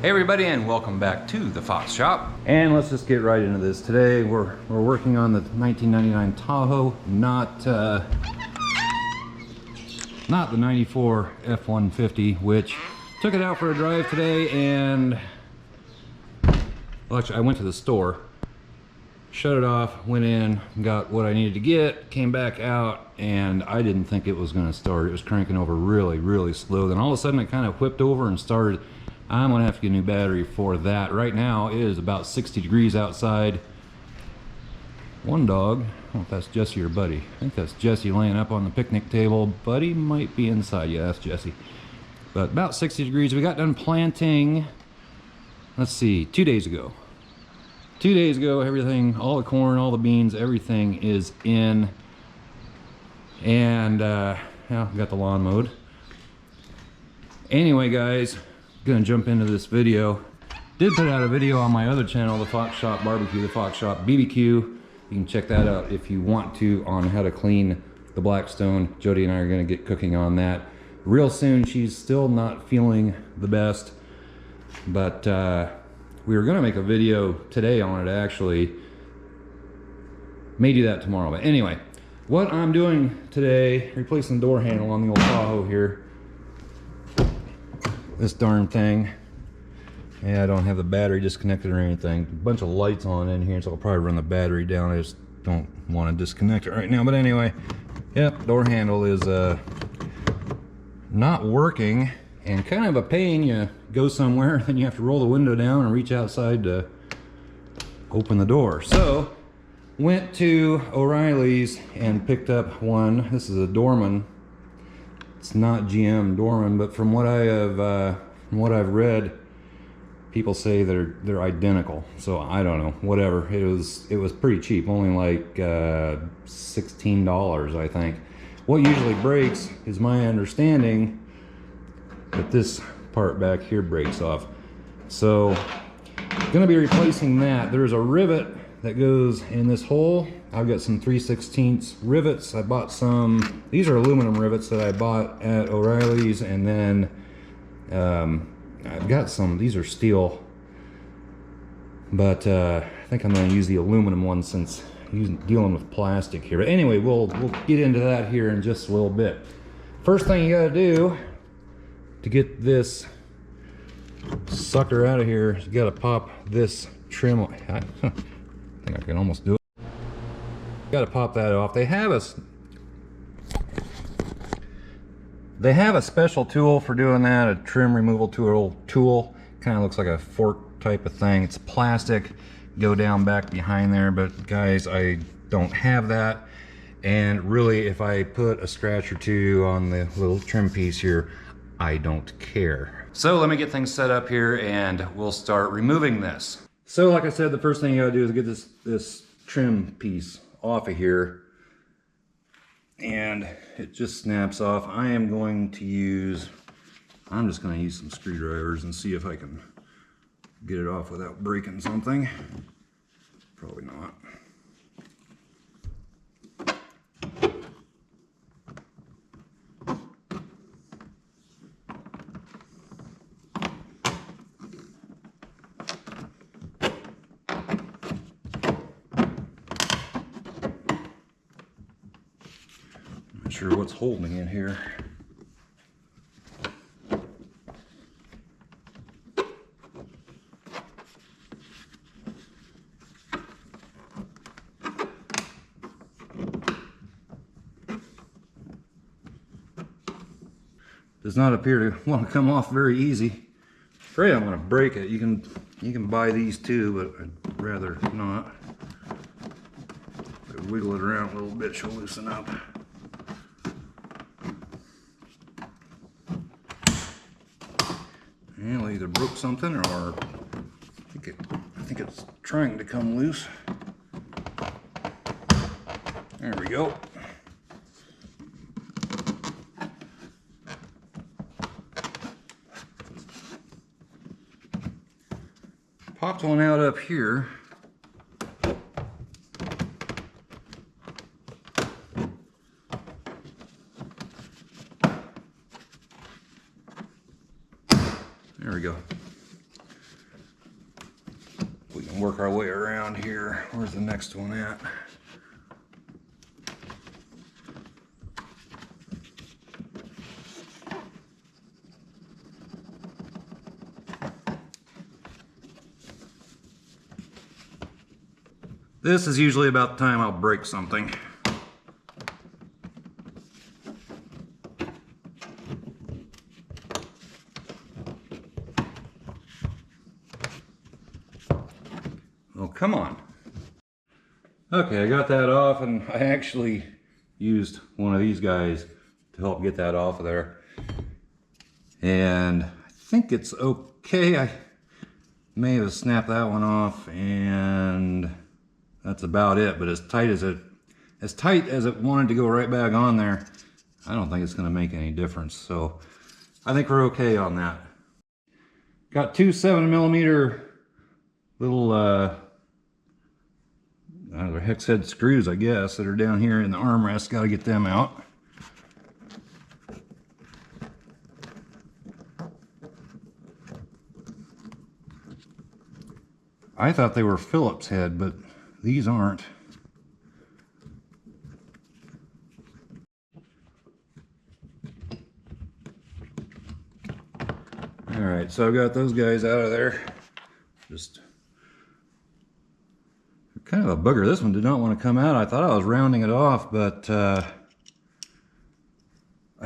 Hey everybody, and welcome back to the Fox Shop. And let's just get right into this. Today we're working on the 1999 Tahoe, not the 94 F-150, which took it out for a drive today. And well, actually I went to the store, shut it off, went in, got what I needed to get, came back out, and I didn't think it was going to start. It was cranking over really slow. Then all of a sudden it kind of whipped over and started. I'm gonna have to get a new battery for that. Right now it is about 60 degrees outside. One dog, I don't know if that's Jesse or Buddy. I think that's Jesse laying up on the picnic table. Buddy might be inside. Yeah, that's Jesse. But about 60 degrees. We got done planting, let's see, 2 days ago. 2 days ago, everything, all the corn, all the beans, everything is in. And yeah, got the lawn mowed. Anyway, guys, gonna jump into this video. Did put out a video on my other channel, the Fox Shop Barbecue, the Fox Shop BBQ. You can check that out if you want to, on how to clean the Blackstone. Jody and I are gonna get cooking on that real soon. She's still not feeling the best, but we were gonna make a video today on it actually. May do that tomorrow, but anyway, what I'm doing today, replacing the door handle on the old Tahoe here. This darn thing. Yeah, I don't have the battery disconnected or anything. A bunch of lights on in here, so I'll probably run the battery down. I just don't want to disconnect it right now. But anyway, yep, door handle is not working and kind of a pain. You go somewhere, then you have to roll the window down and reach outside to open the door. So went to O'Reilly's and picked up one. This is a Dorman. It's not GM Dorman, but from what I've read, people say they're identical. So I don't know, whatever. It was pretty cheap, only like $16, I think. What usually breaks is my understanding that this part back here breaks off. So gonna be replacing that. There's a rivet that goes in this hole. I've got some 3/16 rivets. I bought some, these are aluminum rivets that I bought at O'Reilly's, and then I've got some, these are steel, but I think I'm going to use the aluminum one since dealing with plastic here. But anyway, we'll get into that here in just a little bit. First thing you got to do to get this sucker out of here is you got to pop this trim. I think I can almost do it. Got to pop that off. They have a special tool for doing that, a trim removal tool. Kind of looks like a fork type of thing. It's plastic. Go down back behind there, but guys, I don't have that. And really, if I put a scratch or two on the little trim piece here, I don't care. So let me get things set up here and we'll start removing this. So like I said, the first thing you gotta do is get this trim piece off of here, and it just snaps off. I'm just going to use some screwdrivers and see if I can get it off without breaking something. Probably not. Not sure what's holding it here. Does not appear to want to come off very easy. Afraid I'm going to break it. You can buy these too, but I'd rather not. If I wiggle it around a little bit, she'll loosen up. And I either broke something, or I think it's trying to come loose. There we go. Popped one out up here. There we go. We can work our way around here. Where's the next one at? This is usually about the time I'll break something. Oh, come on. Okay, I got that off, and I actually used one of these guys to help get that off of there. And I think it's okay. I may have snapped that one off, and that's about it. But as tight as it wanted to go right back on there, I don't think it's going to make any difference. So I think we're okay on that. Got two 7mm little they're hex head screws, I guess, that are down here in the armrest. Got to get them out. I thought they were Phillips head, but these aren't. All right, so I've got those guys out of there. Just kind of a bugger. This one did not want to come out. I thought I was rounding it off, but I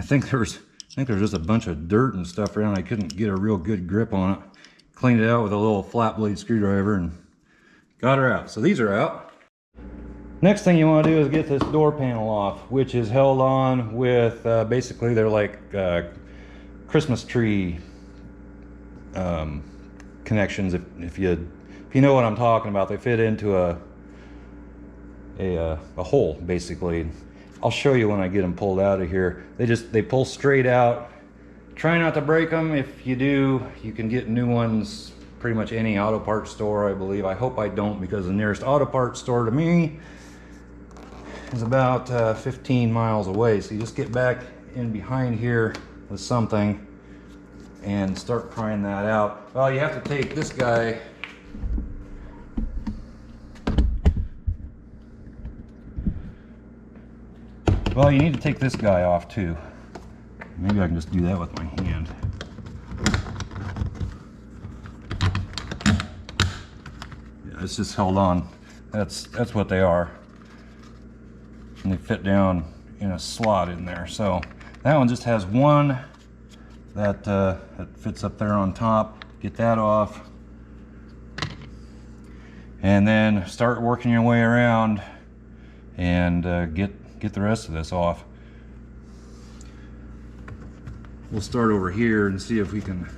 think there's just a bunch of dirt and stuff around. I couldn't get a real good grip on it. Cleaned it out with a little flat blade screwdriver and got her out. So these are out. Next thing you want to do is get this door panel off, which is held on with basically they're like Christmas tree connections. If you know what I'm talking about, they fit into a hole basically. I'll show you when I get them pulled out of here. They pull straight out. Try not to break them. If you do, you can get new ones pretty much any auto parts store, I believe. I hope I don't, because the nearest auto parts store to me is about 15 miles away. So you just get back in behind here with something and start prying that out. Well, you have to take this guy. Well, you need to take this guy off too. Maybe I can just do that with my hand. Yeah, it's just held on. That's what they are. And they fit down in a slot in there. So that one just has one that fits up there on top. Get that off. And then start working your way around and get the rest of this off. We'll start over here and see if we can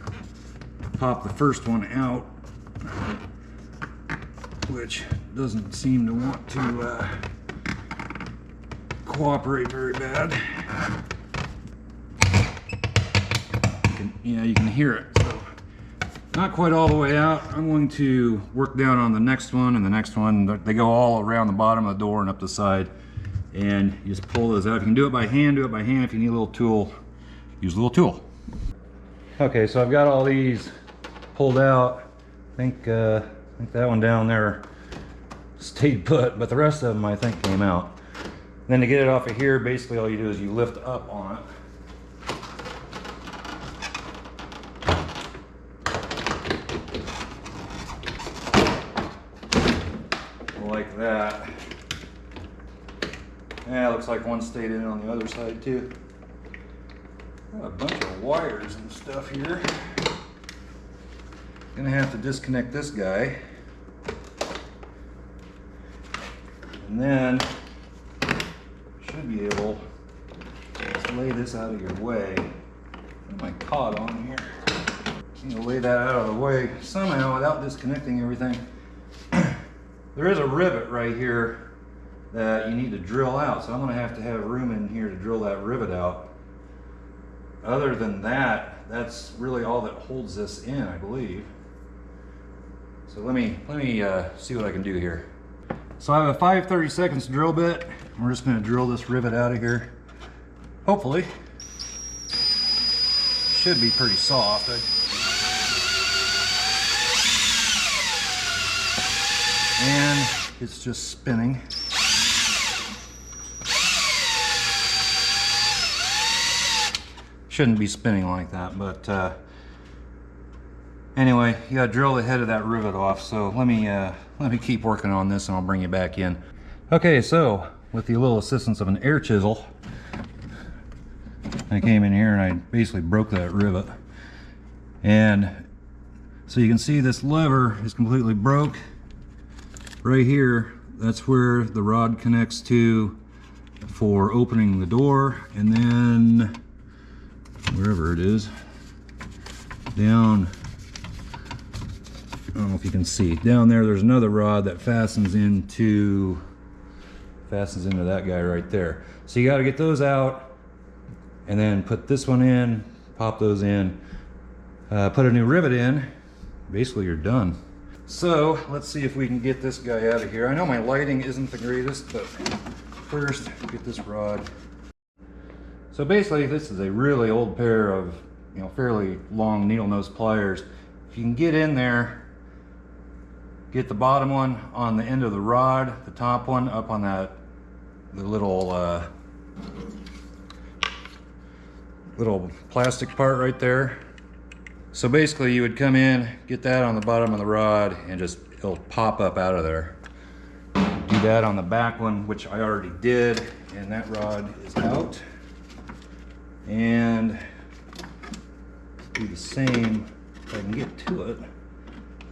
pop the first one out, which doesn't seem to want to cooperate very bad. You can hear it. So not quite all the way out. I'm going to work down on the next one and the next one. They go all around the bottom of the door and up the side, and you just pull those out. If you can do it by hand, do it by hand. If you need a little tool, use a little tool. Okay, so I've got all these pulled out. I think that one down there stayed put, but the rest of them I think came out. And then to get it off of here, basically all you do is you lift up on it. Like that. Yeah, looks like one stayed in on the other side too. Got a bunch of wires and stuff here. Gonna have to disconnect this guy. And then should be able to lay this out of your way. Put my cod on here. You know, lay that out of the way somehow without disconnecting everything. There is a rivet right here that you need to drill out, so I'm going to have room in here to drill that rivet out. Other than that, that's really all that holds this in, I believe. So let me see what I can do here. So I have a 5/32 drill bit. We're just going to drill this rivet out of here. Hopefully, should be pretty soft. and it's just spinning. Shouldn't be spinning like that, but anyway, you gotta drill the head of that rivet off. So let me keep working on this and I'll bring you back in. Okay, so with the little assistance of an air chisel, I came in here and I basically broke that rivet. And so you can see this lever is completely broke. Right here, that's where the rod connects to for opening the door, and then wherever it is, down, I don't know if you can see, down there there's another rod that fastens into that guy right there. So you got to get those out and then put this one in, pop those in, put a new rivet in. Basically you're done. So let's see if we can get this guy out of here. I know my lighting isn't the greatest, but first get this rod. So basically this is a really old pair of, fairly long needle nose pliers. If you can get in there, get the bottom one on the end of the rod, the top one up on the little plastic part right there. So basically you would come in, get that on the bottom of the rod, and it'll pop up out of there. Do that on the back one, which I already did, and that rod is out. And do the same, if I can get to it, the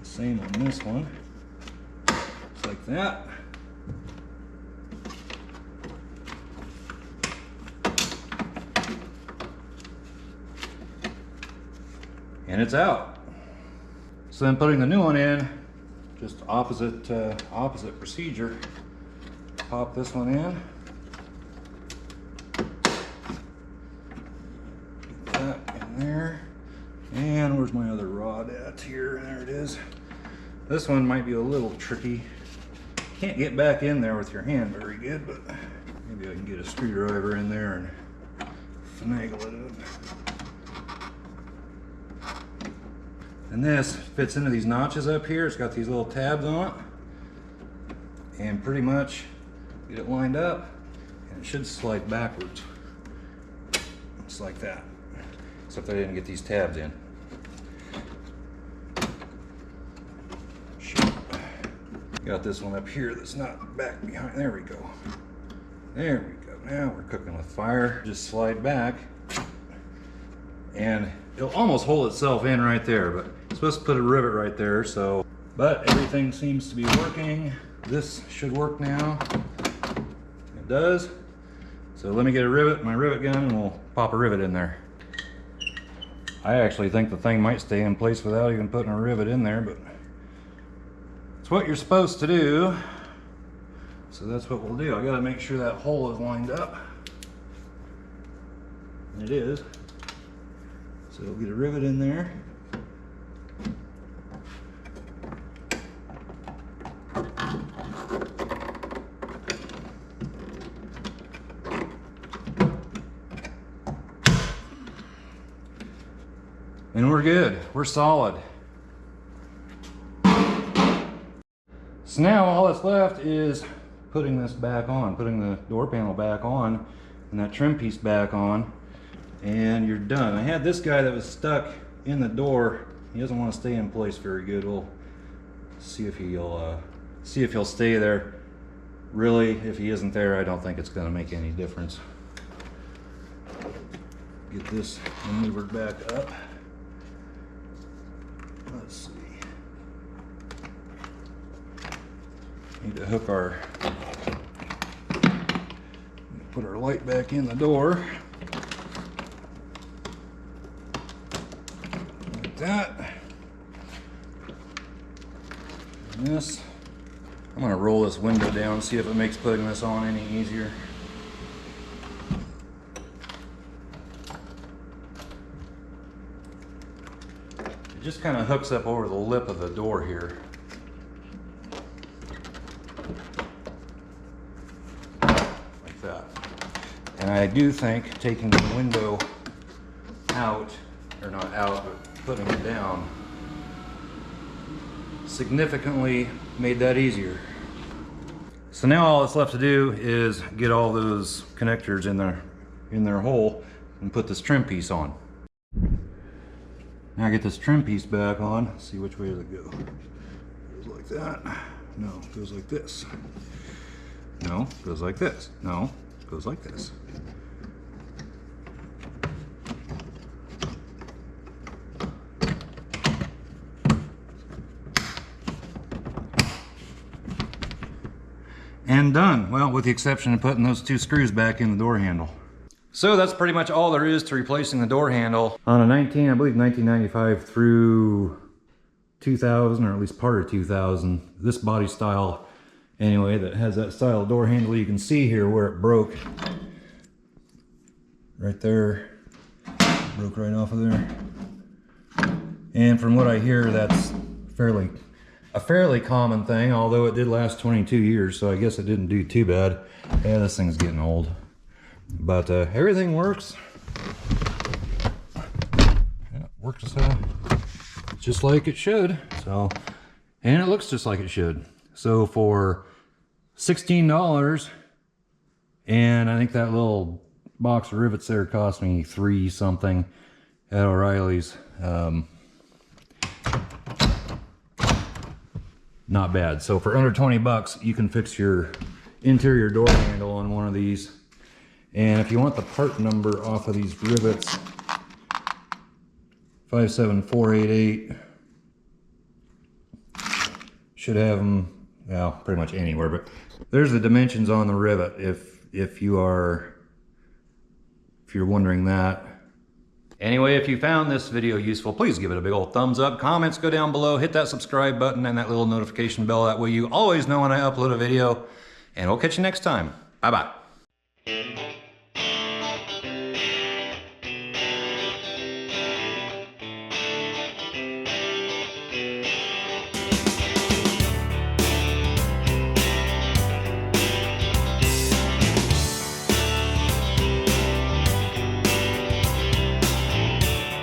same on this one, just like that. And it's out. So then putting the new one in, just opposite procedure. Pop this one in. Get that in there. And where's my other rod at here? There it is. This one might be a little tricky. Can't get back in there with your hand very good, but maybe I can get a screwdriver in there and finagle it in. And this fits into these notches up here. It's got these little tabs on it. And pretty much get it lined up and it should slide backwards. Just like that. Except I didn't get these tabs in. Got this one up here that's not back behind. There we go. There we go. Now we're cooking with fire. Just slide back and it'll almost hold itself in right there, but it's supposed to put a rivet right there, so, but everything seems to be working. This should work now. It does. So let me get my rivet gun, and we'll pop a rivet in there. I actually think the thing might stay in place without even putting a rivet in there, but it's what you're supposed to do. So that's what we'll do. I gotta make sure that hole is lined up. And it is. So we'll get a rivet in there. And we're good. We're solid. So now all that's left is putting this back on, putting the door panel back on and that trim piece back on, and you're done. I had this guy that was stuck in the door. He doesn't want to stay in place very good. We'll see if he'll stay there. Really, if he isn't there, I don't think it's going to make any difference. Get this maneuvered back up. Let's see. Need to hook put our light back in the door. Like that. And this, I'm gonna roll this window down and see if it makes putting this on any easier. It just kind of hooks up over the lip of the door here. Like that. And I do think taking the window out, or not out, but putting it down, significantly made that easier. So now all that's left to do is get all those connectors in their hole and put this trim piece on. Now I get this trim piece back on. Let's see which way does it go. Goes like that. No, goes like this. No, goes like this. No, goes like this. And done. Well, with the exception of putting those 2 screws back in the door handle. So that's pretty much all there is to replacing the door handle. On a I believe 1995 through 2000, or at least part of 2000, this body style anyway, that has that style of door handle, you can see here where it broke. Right there. Broke right off of there. And from what I hear, that's a fairly common thing, although it did last 22 years, so I guess it didn't do too bad. Yeah, this thing's getting old. But everything works. Yeah, it works just like it should. So, and it looks just like it should. So for $16, and I think that little box of rivets there cost me $3 something at O'Reilly's. Not bad. So for under 20 bucks, you can fix your interior door handle on one of these. And if you want the part number off of these rivets, 57488, should have them, well, pretty much anywhere, but there's the dimensions on the rivet if you're wondering that. Anyway, if you found this video useful, please give it a big old thumbs up. Comments go down below. Hit that subscribe button and that little notification bell. That way you always know when I upload a video. And we'll catch you next time. Bye-bye.